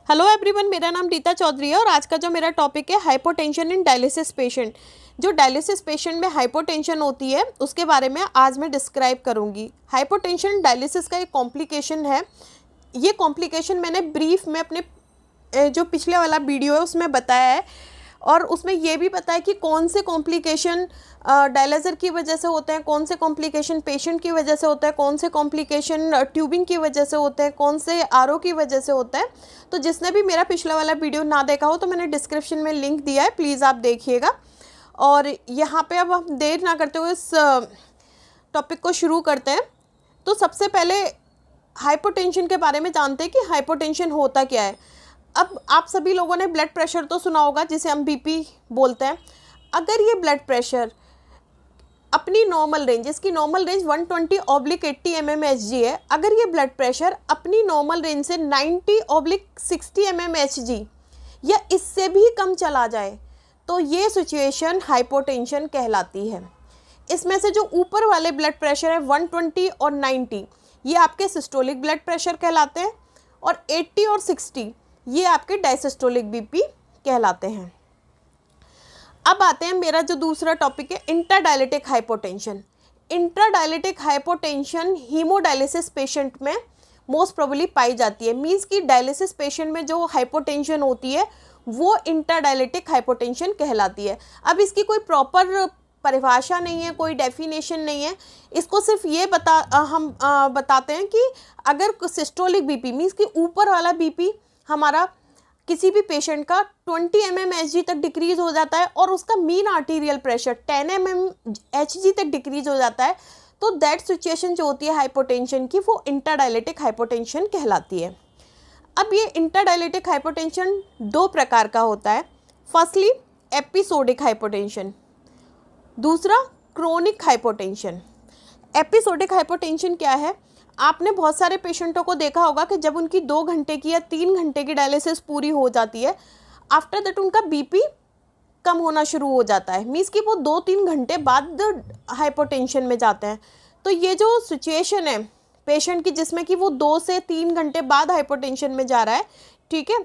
Hello everyone, मेरा नाम रीता चौधरी है और आज का जो मेरा टॉपिक है हाइपोटेंशन इन डायलिसिस पेशेंट। जो डायलिसिस पेशेंट में हाइपोटेंशन होती है उसके बारे में आज मैं डिस्क्राइब करूंगी। हाइपोटेंशन डायलिसिस का एक कॉम्प्लिकेशन है। ये कॉम्प्लिकेशन मैंने ब्रीफ में अपने जो पिछले वाला वीडियो है उसमें बताया है और उसमें ये भी पता है कि कौन से कॉम्प्लिकेशन डायलिसिस की वजह से होते हैं, कौन से कॉम्प्लिकेशन पेशेंट की वजह से होता है, कौन से कॉम्प्लिकेशन ट्यूबिंग की वजह से होते हैं, कौन से आरओ की वजह से होता है। तो जिसने भी मेरा पिछला वाला वीडियो ना देखा हो तो मैंने डिस्क्रिप्शन में लिंक दिया है, प्लीज़ आप देखिएगा। और यहाँ पे अब हम देर ना करते हुए इस टॉपिक को शुरू करते हैं। तो सबसे पहले हाइपोटेंशन के बारे में जानते हैं कि हाइपोटेंशन होता क्या है। अब आप सभी लोगों ने ब्लड प्रेशर तो सुना होगा, जिसे हम बीपी बोलते हैं। अगर ये ब्लड प्रेशर अपनी नॉर्मल रेंज, इसकी नॉर्मल रेंज 120/80 mmHg है, अगर ये ब्लड प्रेशर अपनी नॉर्मल रेंज से 90/60 mmHg या इससे भी कम चला जाए तो ये सिचुएशन हाइपोटेंशन कहलाती है। इसमें से जो ऊपर वाले ब्लड प्रेशर है 120 और 90, ये आपके सिस्टोलिक ब्लड प्रेशर कहलाते हैं और 80 और 60 ये आपके डायसिस्टोलिक बीपी कहलाते हैं। अब आते हैं, मेरा जो दूसरा टॉपिक है इंट्राडायलिटिक हाइपोटेंशन। इंट्राडायलिटिक हाइपोटेंशन हीमोडायलिसिस पेशेंट में मोस्ट प्रोबेबली पाई जाती है। मींस कि डायलिसिस पेशेंट में जो हाइपोटेंशन होती है वो इंट्राडायलिटिक हाइपोटेंशन कहलाती है। अब इसकी कोई प्रॉपर परिभाषा नहीं है, कोई डेफिनेशन नहीं है। इसको सिर्फ ये बताते हैं कि अगर सिस्टोलिक बीपी मींस कि ऊपर वाला बीपी हमारा किसी भी पेशेंट का 20 mmHg तक डिक्रीज हो जाता है और उसका मीन आर्टीरियल प्रेशर 10 mmHg तक डिक्रीज हो जाता है, तो दैट सिचुएशन जो होती है हाइपोटेंशन की वो इंट्राडायलिटिक हाइपोटेंशन कहलाती है। अब ये इंट्राडायलिटिक हाइपोटेंशन दो प्रकार का होता है। फर्स्टली एपिसोडिक हाइपोटेंशन, दूसरा क्रोनिक हाइपोटेंशन। एपिसोडिक हाइपोटेंशन क्या है? आपने बहुत सारे पेशेंटों को देखा होगा कि जब उनकी 2 घंटे की या 3 घंटे की डायलिसिस पूरी हो जाती है, आफ्टर दैट उनका बीपी कम होना शुरू हो जाता है। मीन्स कि वो 2-3 घंटे बाद हाइपोटेंशन में जाते हैं। तो ये जो सिचुएशन है पेशेंट की जिसमें कि वो 2 से 3 घंटे बाद हाइपोटेंशन में जा रहा है, ठीक है,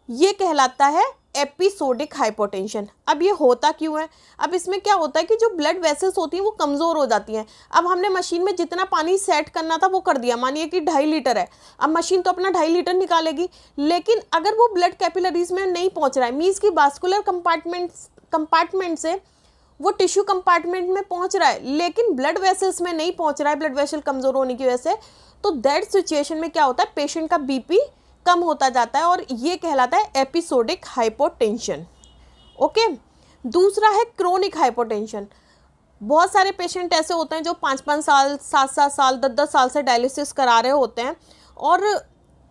ये कहलाता है एपिसोडिक हाइपोटेंशन। अब ये होता क्यों है? अब इसमें क्या होता है कि जो ब्लड वेसल्स होती हैं वो कमज़ोर हो जाती हैं। अब हमने मशीन में जितना पानी सेट करना था वो कर दिया, मानिए कि 2.5 लीटर है, अब मशीन तो अपना 2.5 लीटर निकालेगी, लेकिन अगर वो ब्लड कैपिलरीज में नहीं पहुंच रहा है, मीन्स कि वास्कुलर कंपार्टमेंट से वो टिश्यू कंपार्टमेंट में पहुंच रहा है लेकिन ब्लड वेसल्स में नहीं पहुंच रहा है, ब्लड वेसल कमज़ोर होने की वजह से, तो दैट सिचुएशन में क्या होता है, पेशेंट का बीपी कम होता जाता है और ये कहलाता है एपिसोडिक हाइपोटेंशन। ओके, दूसरा है क्रोनिक हाइपोटेंशन। बहुत सारे पेशेंट ऐसे होते हैं जो 5-5 साल, 7-7 साल, 10-10 साल से डायलिसिस करा रहे होते हैं और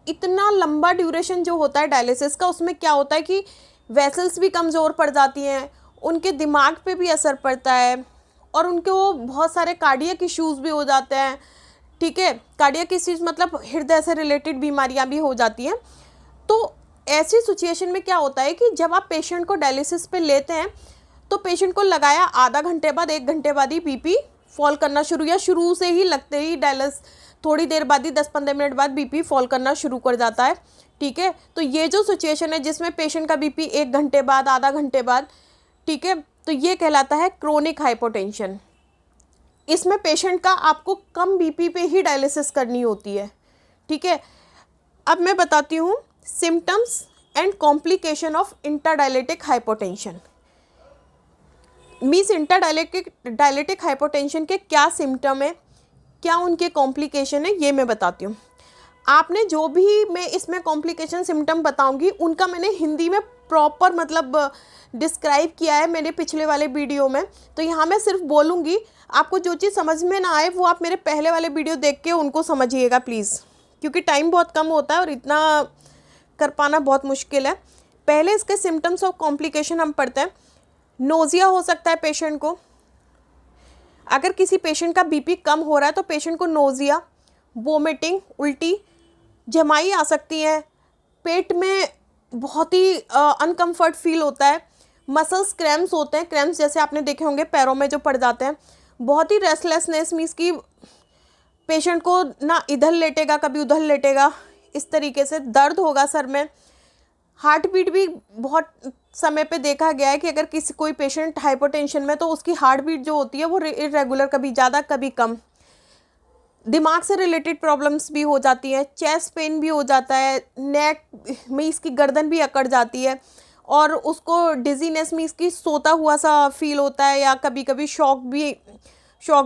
इतना लंबा ड्यूरेशन जो होता है डायलिसिस का, उसमें क्या होता है कि वेसल्स भी कमज़ोर पड़ जाती हैं, उनके दिमाग पे भी असर पड़ता है और उनके वो बहुत सारे कार्डियक इश्यूज़ भी हो जाते हैं। ठीक है, कार्डियक इश्यूज मतलब हृदय से रिलेटेड बीमारियां भी हो जाती हैं। तो ऐसी सिचुएशन में क्या होता है कि जब आप पेशेंट को डायलिसिस पे लेते हैं तो पेशेंट को लगाया आधा घंटे बाद, 1 घंटे बाद ही बीपी फॉल करना शुरू, या शुरू से ही लगते ही डायलिसिस थोड़ी देर बाद ही 10-15 मिनट बाद बीपी फॉल करना शुरू कर जाता है। ठीक है, तो ये जो सिचुएशन है जिसमें पेशेंट का बीपी 1 घंटे बाद, आधा घंटे बाद, ठीक है, तो ये कहलाता है क्रोनिक हाइपोटेंशन। इसमें पेशेंट का आपको कम बीपी पे ही डायलिसिस करनी होती है। ठीक है, अब मैं बताती हूँ symptoms and complication of intradialytic hypotension. Means intradialytic hypotension के क्या सिम्टम है, क्या उनके कॉम्प्लिकेशन है, ये मैं बताती हूँ। आपने जो भी मैं इसमें कॉम्प्लिकेशन सिम्टम बताऊंगी उनका मैंने हिंदी में प्रॉपर मतलब डिस्क्राइब किया है मेरे पिछले वाले वीडियो में, तो यहाँ मैं सिर्फ बोलूँगी। आपको जो चीज़ समझ में ना आए वो आप मेरे पहले वाले वीडियो देख के उनको समझिएगा प्लीज़, क्योंकि टाइम बहुत कम होता है और इतना कर पाना बहुत मुश्किल है। पहले इसके सिम्टम्स और कॉम्प्लिकेशन हम पढ़ते हैं। नोज़िया हो सकता है पेशेंट को। अगर किसी पेशेंट का बीपी कम हो रहा है तो पेशेंट को नोज़िया, वोमिटिंग, उल्टी, जमाई आ सकती है, पेट में बहुत ही अनकम्फर्ट फील होता है, मसल्स क्रैम्प्स होते हैं, क्रैम्प्स जैसे आपने देखे होंगे पैरों में जो पड़ जाते हैं, बहुत ही रेस्टलेसनेस, मीन्स कि पेशेंट को ना इधर लेटेगा कभी उधर लेटेगा, इस तरीके से दर्द होगा सर में, हार्ट बीट भी बहुत समय पे देखा गया है कि अगर कोई पेशेंट हाइपोटेंशन में, तो उसकी हार्ट बीट जो होती है वो इरेगुलर, कभी ज़्यादा कभी कम। दिमाग से रिलेटेड प्रॉब्लम्स भी हो जाती हैं, चेस्ट पेन भी हो जाता है, नेक में इसकी गर्दन भी अकड़ जाती है, और उसको डिजीनेस में इसकी सोता हुआ सा फील होता है, या कभी कभी शॉक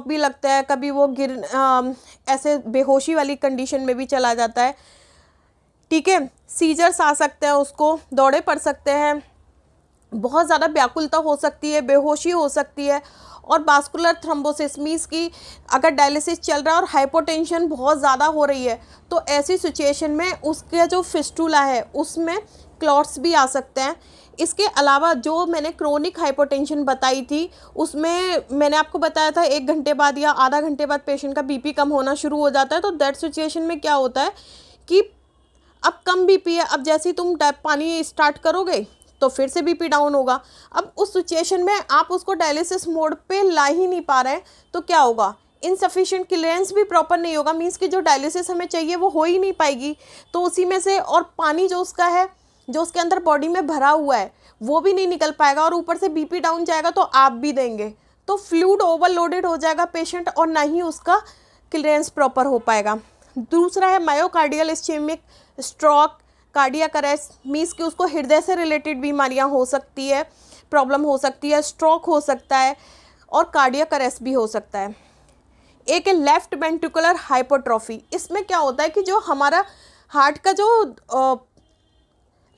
भी लगता है, कभी वो ऐसे बेहोशी वाली कंडीशन में भी चला जाता है। ठीक है, सीजर्स आ सकते हैं, उसको दौड़े पड़ सकते हैं, बहुत ज़्यादा व्याकुलता हो सकती है, बेहोशी हो सकती है, और वास्कुलर थ्रोम्बोसिस मींस की अगर डायलिसिस चल रहा है और हाइपोटेंशन बहुत ज़्यादा हो रही है, तो ऐसी सिचुएशन में उसके जो फिस्टुला है उसमें क्लॉट्स भी आ सकते हैं। इसके अलावा जो मैंने क्रोनिक हाइपोटेंशन बताई थी, उसमें मैंने आपको बताया था 1 घंटे बाद या आधा घंटे बाद पेशेंट का बीपी कम होना शुरू हो जाता है। तो दैट सिचुएशन में क्या होता है कि अब कम बीपी है, अब जैसे ही तुम पानी स्टार्ट करोगे तो फिर से बीपी डाउन होगा। अब उस सिचुएशन में आप उसको डायलिसिस मोड पे ला ही नहीं पा रहे हैं, तो क्या होगा, इनसफिशिएंट क्लियरेंस भी प्रॉपर नहीं होगा, मीन्स कि जो डायलिसिस हमें चाहिए वो हो ही नहीं पाएगी। तो उसी में से, और पानी जो उसका है, जो उसके अंदर बॉडी में भरा हुआ है, वो भी नहीं निकल पाएगा, और ऊपर से बीपी डाउन जाएगा तो आप भी देंगे, तो फ्लूइड ओवरलोडेड हो जाएगा पेशेंट, और ना ही उसका क्लियरेंस प्रॉपर हो पाएगा। दूसरा है myocardial ischaemic stroke, cardiac arrest, means कि उसको हृदय से रिलेटेड बीमारियां हो सकती है, प्रॉब्लम हो सकती है, स्ट्रोक हो सकता है, और कार्डियक अरेस्ट भी हो सकता है। एक है लेफ्ट वेंट्रिकुलर हाइपोट्रोफी। इसमें क्या होता है कि जो हमारा हार्ट का जो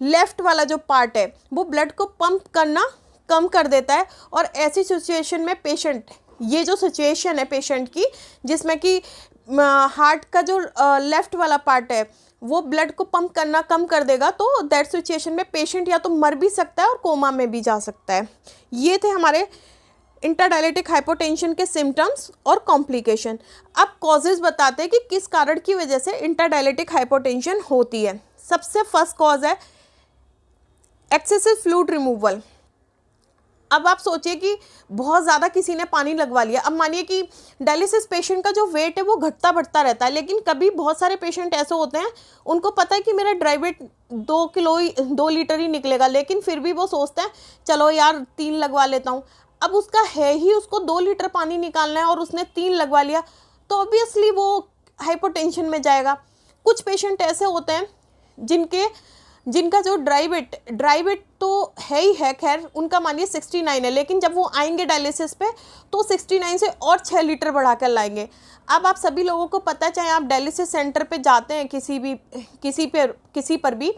लेफ्ट वाला जो पार्ट है वो ब्लड को पंप करना कम कर देता है, और ऐसी सिचुएशन में पेशेंट, ये जो सिचुएशन है पेशेंट की जिसमें कि हार्ट का जो लेफ्ट वाला पार्ट है वो ब्लड को पंप करना कम कर देगा, तो दैट सिचुएशन में पेशेंट या तो मर भी सकता है और कोमा में भी जा सकता है। ये थे हमारे इंट्राडायलिटिक हाइपोटेंशन के सिम्टम्स और कॉम्प्लिकेशन। अब कॉजेज बताते हैं कि किस कारण की वजह से इंट्राडायलिटिक हाइपोटेंशन होती है। सबसे फर्स्ट कॉज है एक्सेसिव फ्लूइड रिमूवल। अब आप सोचिए कि बहुत ज़्यादा किसी ने पानी लगवा लिया। अब मानिए कि डायलिसिस पेशेंट का जो वेट है वो घटता बढ़ता रहता है, लेकिन कभी बहुत सारे पेशेंट ऐसे होते हैं उनको पता है कि मेरा ड्राई वेट 2 लीटर ही निकलेगा, लेकिन फिर भी वो सोचते हैं चलो यार 3 लगवा लेता हूँ। अब उसका है ही उसको 2 लीटर पानी निकालना है और उसने 3 लगवा लिया, तो ऑब्वियसली वो हाइपोटेंशन में जाएगा। कुछ पेशेंट ऐसे होते हैं जिनका जो ड्राई वेट तो है ही है, खैर उनका मानिए 69 है, लेकिन जब वो आएंगे डायलिसिस पे तो 69 से और 6 लीटर बढ़ा कर लाएंगे। अब आप सभी लोगों को पता है, चाहे आप डायलिसिस सेंटर पे जाते हैं किसी पर भी,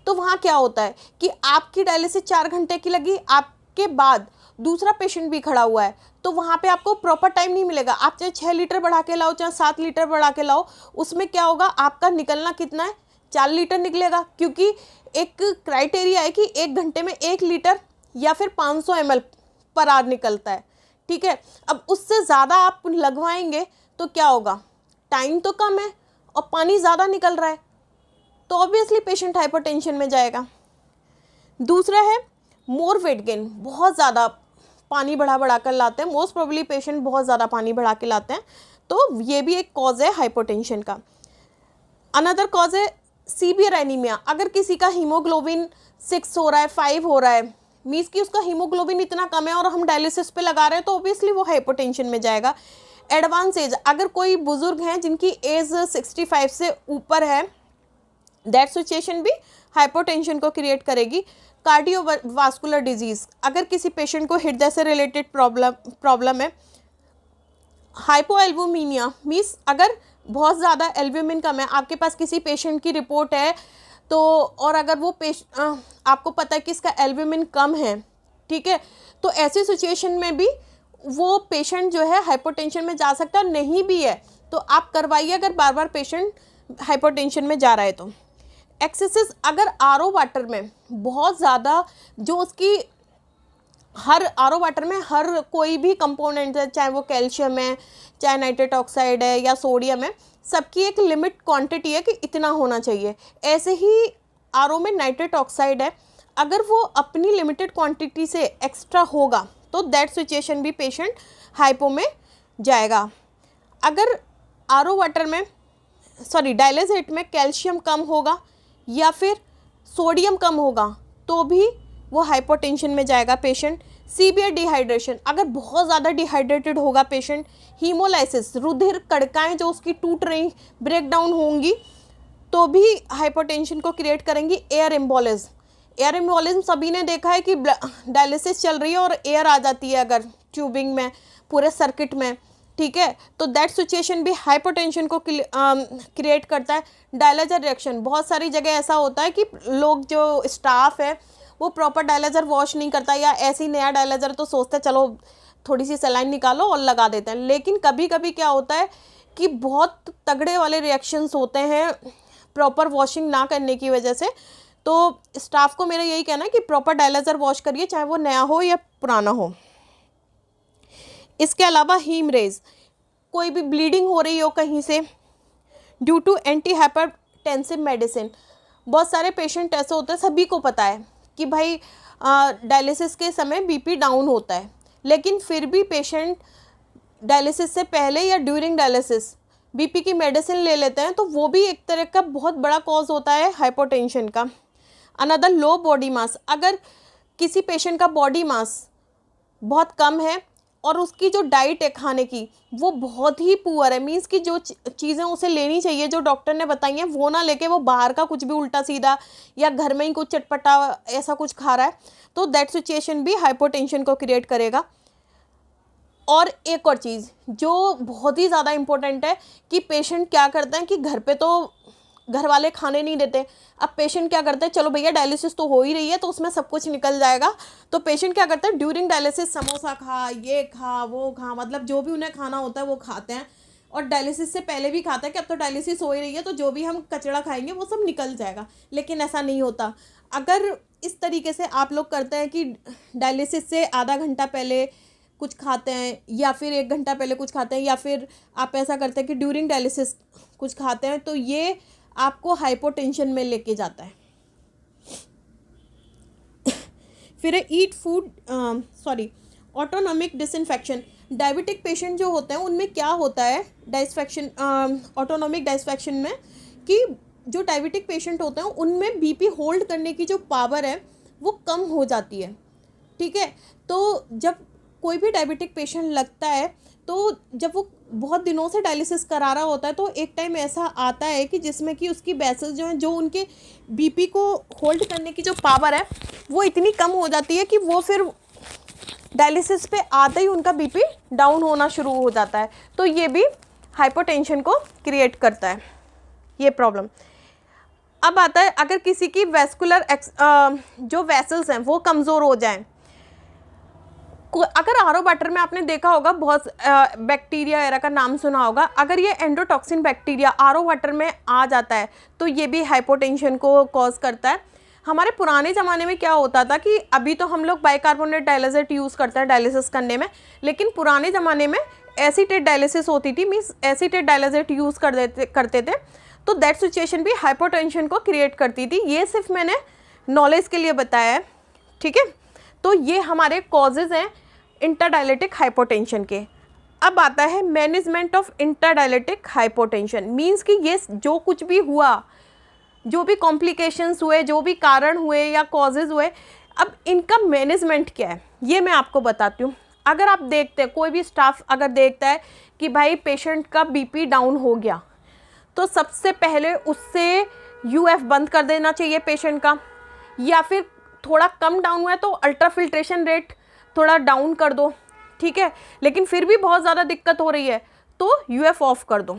तो वहाँ क्या होता है कि आपकी डायलिसिस 4 घंटे की लगी, आपके बाद दूसरा पेशेंट भी खड़ा हुआ है, तो वहाँ पे आपको प्रॉपर टाइम नहीं मिलेगा। आप चाहे 6 लीटर बढ़ा के लाओ, चाहे 7 लीटर बढ़ा के लाओ, उसमें क्या होगा, आपका निकलना कितना है, 4 लीटर निकलेगा, क्योंकि एक क्राइटेरिया है कि 1 घंटे में 1 लीटर या फिर 500 ml पर आवर निकलता है। ठीक है, अब उससे ज़्यादा आप लगवाएंगे तो क्या होगा, टाइम तो कम है और पानी ज़्यादा निकल रहा है, तो ऑब्वियसली पेशेंट हाइपरटेंशन में जाएगा। दूसरा है मोर वेट गेन, बहुत ज़्यादा पानी बढ़ा कर लाते हैं, मोस्ट प्रोबेबली पेशेंट बहुत ज़्यादा पानी बढ़ा के लाते हैं, तो ये भी एक कॉज है हाइपोटेंशन का। अनदर कॉज है सीवियर एनीमिया। अगर किसी का हीमोग्लोबिन 6 हो रहा है, 5 हो रहा है, मीन्स कि उसका हीमोग्लोबिन इतना कम है और हम डायलिसिस पे लगा रहे हैं, तो ऑब्वियसली वो हाइपोटेंशन में जाएगा। एडवांस एज, अगर कोई बुजुर्ग हैं जिनकी एज 65 से ऊपर है, दैट सिचुएशन भी हाइपोटेंशन को क्रिएट करेगी। कार्डियोवास्कुलर डिजीज़, अगर किसी पेशेंट को हृदय से रिलेटेड प्रॉब्लम है। हाइपोएल्बुमिनिया मीन्स अगर बहुत ज़्यादा एल्ब्यूमिन कम है, आपके पास किसी पेशेंट की रिपोर्ट है तो, और अगर वो आपको पता है कि इसका एल्ब्यूमिन कम है, ठीक है, तो ऐसी सिचुएशन में भी वो पेशेंट जो है हाइपोटेंशन में जा सकता है। नहीं भी है तो आप करवाइए, अगर बार बार पेशेंट हाइपोटेंशन में जा रहा है तो। एक्सेसिस, अगर आरओ वाटर में बहुत ज़्यादा जो उसकी हर आरओ वाटर में हर कोई भी कंपोनेंट है, चाहे वो कैल्शियम है, चाहे नाइट्रेट ऑक्साइड है या सोडियम है, सबकी एक लिमिट क्वांटिटी है कि इतना होना चाहिए। ऐसे ही आरओ में नाइट्रेट ऑक्साइड है, अगर वो अपनी लिमिटेड क्वांटिटी से एक्स्ट्रा होगा तो दैट सिचुएशन भी पेशेंट हाइपो में जाएगा। अगर आरओ वाटर में डायलिसिस में कैल्शियम कम होगा या फिर सोडियम कम होगा तो भी वो हाइपोटेंशन में जाएगा पेशेंट। सीवियर डिहाइड्रेशन, अगर बहुत ज़्यादा डिहाइड्रेटेड होगा पेशेंट, हीमोलाइसिस, रुधिर कणिकाएँ जो उसकी टूट रही, ब्रेक डाउन होंगी तो भी हाइपोटेंशन को क्रिएट करेंगी। एयर एम्बोलिज्म, एयर एम्बोलिज्म सभी ने देखा है कि डायलिसिस चल रही है और एयर आ जाती है अगर ट्यूबिंग में, पूरे सर्किट में, ठीक है, तो दैट सिचुएशन भी हाइपोटेंशन को क्रिएट करता है। डायलाइजर रिएक्शन, बहुत सारी जगह ऐसा होता है कि लोग जो स्टाफ है वो प्रॉपर डायलाइजर वॉश नहीं करता, या ऐसे ही नया डायलाइजर तो सोचते हैं चलो थोड़ी सी सलाइन निकालो और लगा देते हैं, लेकिन कभी कभी क्या होता है कि बहुत तगड़े वाले रिएक्शंस होते हैं प्रॉपर वॉशिंग ना करने की वजह से। तो स्टाफ को मेरा यही कहना है कि प्रॉपर डायलाइजर वॉश करिए, चाहे वो नया हो या पुराना हो। इसके अलावा हीमरेज, कोई भी ब्लीडिंग हो रही हो कहीं से due to anti hypertensive medicine. बहुत सारे पेशेंट ऐसे होते हैं, सभी को पता है कि भाई डायलिसिस के समय बीपी डाउन होता है, लेकिन फिर भी पेशेंट डायलिसिस से पहले या ड्यूरिंग डायलिसिस बीपी की मेडिसिन ले लेते हैं, तो वो भी एक तरह का बहुत बड़ा कॉज होता है हाइपोटेंशन का। अनदर लो बॉडी मास, अगर किसी पेशेंट का बॉडी मास बहुत कम है और उसकी जो डाइट है खाने की वो बहुत ही पुअर है, मीन्स कि जो चीज़ें उसे लेनी चाहिए जो डॉक्टर ने बताई हैं वो ना लेके वो बाहर का कुछ भी उल्टा सीधा या घर में ही कुछ चटपटा ऐसा कुछ खा रहा है, तो दैट सिचुएशन भी हाइपोटेंशन को क्रिएट करेगा। और एक और चीज़ जो बहुत ही ज़्यादा इम्पोर्टेंट है कि पेशेंट क्या करते हैं कि घर पे तो घर वाले खाने नहीं देते, अब पेशेंट क्या करता है, चलो भैया डायलिसिस तो हो ही रही है तो उसमें सब कुछ निकल जाएगा, तो पेशेंट क्या करता है ड्यूरिंग डायलिसिस समोसा खा, ये खा, वो खा, मतलब जो भी उन्हें खाना होता है वो खाते हैं, और डायलिसिस से पहले भी खाता है कि अब तो डायलिसिस हो ही रही है तो जो भी हम कचरा खाएंगे वो सब निकल जाएगा, लेकिन ऐसा नहीं होता। अगर इस तरीके से आप लोग करते हैं कि डायलिसिस से आधा घंटा पहले कुछ खाते हैं या फिर 1 घंटा पहले कुछ खाते हैं, या फिर आप ऐसा करते हैं कि ड्यूरिंग डायलिसिस कुछ खाते हैं, तो ये आपको हाइपोटेंशन में लेके जाता है। फिर eat food autonomic disinfection, diabetic patient जो होते हैं उनमें क्या होता है डिसइंफेक्शन, ऑटोनॉमिक डिसइंफेक्शन में, कि जो डायबिटिक पेशेंट होते हैं उनमें बीपी होल्ड करने की जो पावर है वो कम हो जाती है, ठीक है। तो जब कोई भी डायबिटिक पेशेंट लगता है तो जब वो बहुत दिनों से डायलिसिस करा रहा होता है तो एक टाइम ऐसा आता है कि जिसमें कि उसकी वेसल्स जो हैं, जो उनके बीपी को होल्ड करने की जो पावर है वो इतनी कम हो जाती है कि वो फिर डायलिसिस पे आते ही उनका बीपी डाउन होना शुरू हो जाता है, तो ये भी हाइपोटेंशन को क्रिएट करता है, ये प्रॉब्लम। अब आता है अगर किसी की वेस्कुलर जो वेसल्स हैं वो कमज़ोर हो जाएं, अगर आरओ वाटर में आपने देखा होगा बहुत बैक्टीरिया वगैरह का नाम सुना होगा, अगर ये एंडोटॉक्सिन बैक्टीरिया आरओ वाटर में आ जाता है तो ये भी हाइपोटेंशन को कॉज करता है। हमारे पुराने ज़माने में क्या होता था कि अभी तो हम लोग बाइकार्बोनेट डायलिसिस यूज़ करते हैं डायलिसिस करने में, लेकिन पुराने ज़माने में एसीटेट डायलिसिस होती थी, मीन्स एसीटेट डायलिसिस यूज़ करते थे, तो दैट सिचुएशन भी हाइपोटेंशन को क्रिएट करती थी। ये सिर्फ मैंने नॉलेज के लिए बताया है, ठीक है। तो ये हमारे कॉजेज़ हैं इंटरडायलिटिक हाइपोटेंशन के। अब आता है मैनेजमेंट ऑफ इंटरडायलिटिक हाइपोटेंशन, मीन्स कि ये जो कुछ भी हुआ, जो भी कॉम्प्लिकेशंस हुए, जो भी कारण हुए या कॉजेज़ हुए, अब इनका मैनेजमेंट क्या है ये मैं आपको बताती हूँ। अगर आप देखते हैं, कोई भी स्टाफ अगर देखता है कि भाई पेशेंट का बीपी डाउन हो गया, तो सबसे पहले उससे यूएफ बंद कर देना चाहिए पेशेंट का, या फिर थोड़ा कम डाउन हुआ है तो अल्ट्राफिल्ट्रेशन रेट थोड़ा डाउन कर दो, ठीक है, लेकिन फिर भी बहुत ज़्यादा दिक्कत हो रही है तो यूएफ ऑफ कर दो।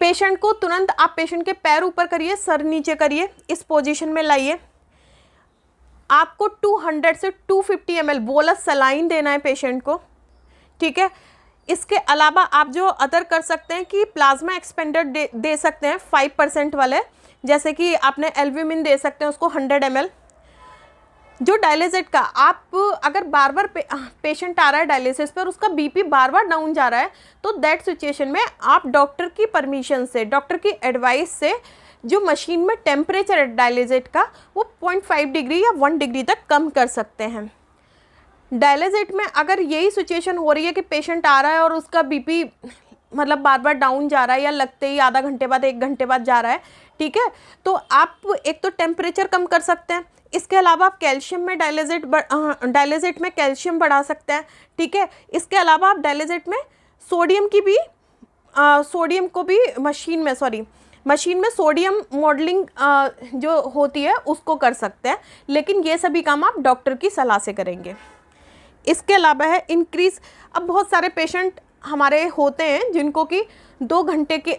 पेशेंट को तुरंत आप पेशेंट के पैर ऊपर करिए, सर नीचे करिए, इस पोजीशन में लाइए। आपको 200 से 250 ml बोलस सलाइन देना है पेशेंट को, ठीक है। इसके अलावा आप जो अदर कर सकते हैं कि प्लाज्मा एक्सपेंडर दे सकते हैं 5% वाले, जैसे कि आपने एल्ब्यूमिन दे सकते हैं उसको 100 ml। जो डायलिसिस का आप अगर बार बार पेशेंट आ रहा है डायलिसिस पर, उसका बीपी बार बार डाउन जा रहा है, तो दैट सिचुएशन में आप डॉक्टर की परमिशन से, डॉक्टर की एडवाइस से जो मशीन में टेम्परेचर है डायलिसिस का वो 0.5 डिग्री या 1 डिग्री तक कम कर सकते हैं। डायलिसिस में अगर यही सिचुएशन हो रही है कि पेशेंट आ रहा है और उसका बीपी मतलब बार बार डाउन जा रहा है या लगते ही आधा घंटे बाद 1 घंटे बाद जा रहा है, ठीक है, तो आप एक तो टेम्परेचर कम कर सकते हैं। इसके अलावा आप कैल्शियम में डायलिसिट में कैल्शियम बढ़ा सकते हैं, ठीक है। इसके अलावा आप डायलिसिट में सोडियम को भी मशीन में सोडियम मॉडलिंग जो होती है उसको कर सकते हैं, लेकिन ये सभी काम आप डॉक्टर की सलाह से करेंगे। इसके अलावा है इंक्रीज, अब बहुत सारे पेशेंट हमारे होते हैं जिनको कि 2 घंटे के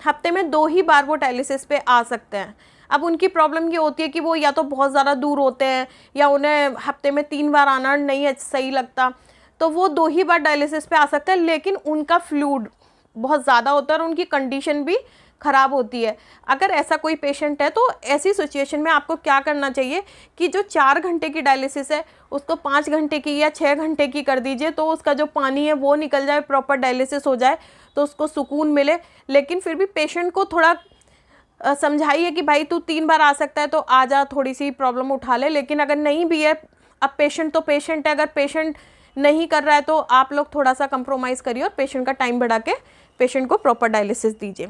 हफ्ते में 2 ही बार वो डायलिसिस पे आ सकते हैं। अब उनकी प्रॉब्लम ये होती है कि वो या तो बहुत ज़्यादा दूर होते हैं या उन्हें हफ्ते में 3 बार आना नहीं सही लगता, तो वो 2 ही बार डायलिसिस पे आ सकते हैं, लेकिन उनका फ्लूइड बहुत ज़्यादा होता है और उनकी कंडीशन भी ख़राब होती है। अगर ऐसा कोई पेशेंट है तो ऐसी सिचुएशन में आपको क्या करना चाहिए कि जो 4 घंटे की डायलिसिस है उसको 5 घंटे की या 6 घंटे की कर दीजिए, तो उसका जो पानी है वो निकल जाए, प्रॉपर डायलिसिस हो जाए, तो उसको सुकून मिले। लेकिन फिर भी पेशेंट को थोड़ा समझाइए कि भाई तू 3 बार आ सकता है तो आ जा, थोड़ी सी प्रॉब्लम उठा ले। लेकिन अगर नहीं भी है, अब पेशेंट तो पेशेंट है, अगर पेशेंट नहीं कर रहा है तो आप लोग थोड़ा सा कंप्रोमाइज़ करिए और पेशेंट का टाइम बढ़ा के पेशेंट को प्रॉपर डायलिसिस दीजिए।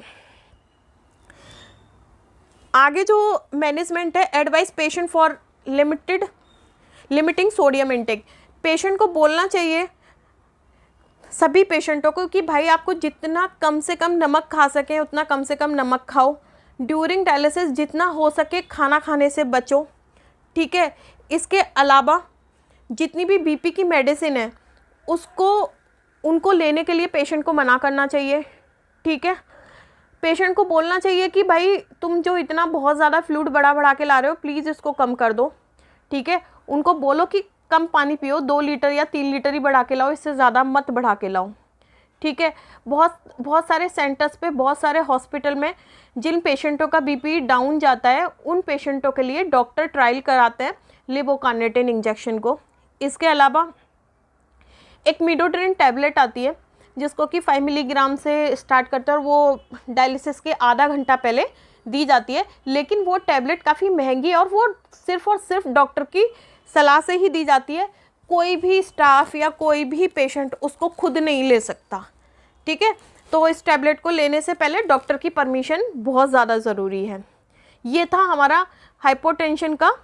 आगे जो मैनेजमेंट है, advice patient for limiting sodium intake. Patient को बोलना चाहिए, सभी पेशेंटों को, कि भाई आपको जितना कम से कम नमक खा सकें उतना कम से कम नमक खाओ। ड्यूरिंग डायलिसिस जितना हो सके खाना खाने से बचो, ठीक है। इसके अलावा जितनी भी बीपी की मेडिसिन है उनको लेने के लिए पेशेंट को मना करना चाहिए, ठीक है। पेशेंट को बोलना चाहिए कि भाई तुम जो इतना बहुत ज़्यादा फ्लूइड बढ़ा के ला रहे हो, प्लीज़ इसको कम कर दो, ठीक है। उनको बोलो कि कम पानी पियो, 2 लीटर या 3 लीटर ही बढ़ा के लाओ, इससे ज़्यादा मत बढ़ा के लाओ, ठीक है। बहुत सारे सेंटर्स पे, बहुत सारे हॉस्पिटल में जिन पेशेंटों का बीपी डाउन जाता है उन पेशेंटों के लिए डॉक्टर ट्रायल कराते हैं लेवोकार्निटिन इंजेक्शन को। इसके अलावा एक मिडोड्रिन टैबलेट आती है जिसको कि 5 मिलीग्राम से स्टार्ट करते हैं और वो डायलिसिस के आधा घंटा पहले दी जाती है, लेकिन वो टैबलेट काफ़ी महंगी है और वो सिर्फ़ और सिर्फ डॉक्टर की सलाह से ही दी जाती है। कोई भी स्टाफ या कोई भी पेशेंट उसको खुद नहीं ले सकता, ठीक है। तो इस टैबलेट को लेने से पहले डॉक्टर की परमिशन बहुत ज़्यादा ज़रूरी है। ये था हमारा हाइपोटेंशन का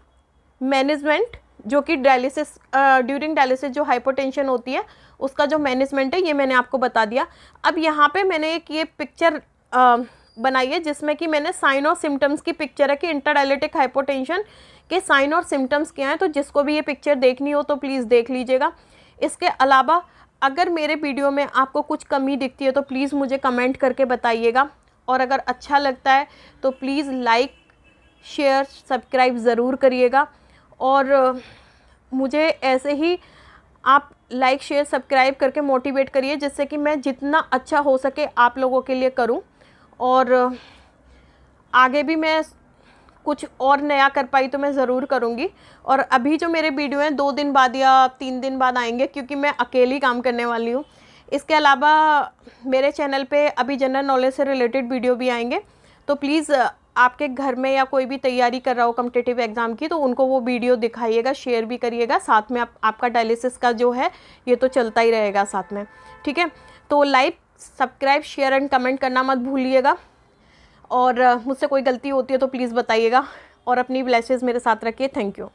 मैनेजमेंट, जो कि डायलिसिस ड्यूरिंग डायलिसिस जो हाइपोटेंशन होती है उसका जो मैनेजमेंट है, ये मैंने आपको बता दिया। अब यहाँ पे मैंने एक ये पिक्चर बनाई है जिसमें कि मैंने साइन और सिम्टम्स की पिक्चर है कि इंटरडायलिटिक हाइपोटेंशन के साइन और सिम्टम्स क्या हैं। तो जिसको भी ये पिक्चर देखनी हो तो प्लीज़ देख लीजिएगा। इसके अलावा अगर मेरे वीडियो में आपको कुछ कमी दिखती है तो प्लीज़ मुझे कमेंट करके बताइएगा, और अगर अच्छा लगता है तो प्लीज़ लाइक शेयर सब्सक्राइब ज़रूर करिएगा। और मुझे ऐसे ही आप लाइक शेयर सब्सक्राइब करके मोटिवेट करिए, जिससे कि मैं जितना अच्छा हो सके आप लोगों के लिए करूं, और आगे भी मैं कुछ और नया कर पाई तो मैं ज़रूर करूंगी। और अभी जो मेरे वीडियो हैं 2 दिन बाद या 3 दिन बाद आएंगे, क्योंकि मैं अकेली काम करने वाली हूँ। इसके अलावा मेरे चैनल पे अभी जनरल नॉलेज से रिलेटेड वीडियो भी आएंगे, तो प्लीज़ आपके घर में या कोई भी तैयारी कर रहा हो कॉम्पिटिटिव एग्ज़ाम की तो उनको वो वीडियो दिखाइएगा, शेयर भी करिएगा। साथ में आपका डायलिसिस का जो है ये तो चलता ही रहेगा साथ में, ठीक है। तो like subscribe share and comment करना मत भूलिएगा, और मुझसे कोई गलती होती है तो प्लीज़ बताइएगा, और अपनी ब्लेसिंग्स मेरे साथ रखिए। Thank you.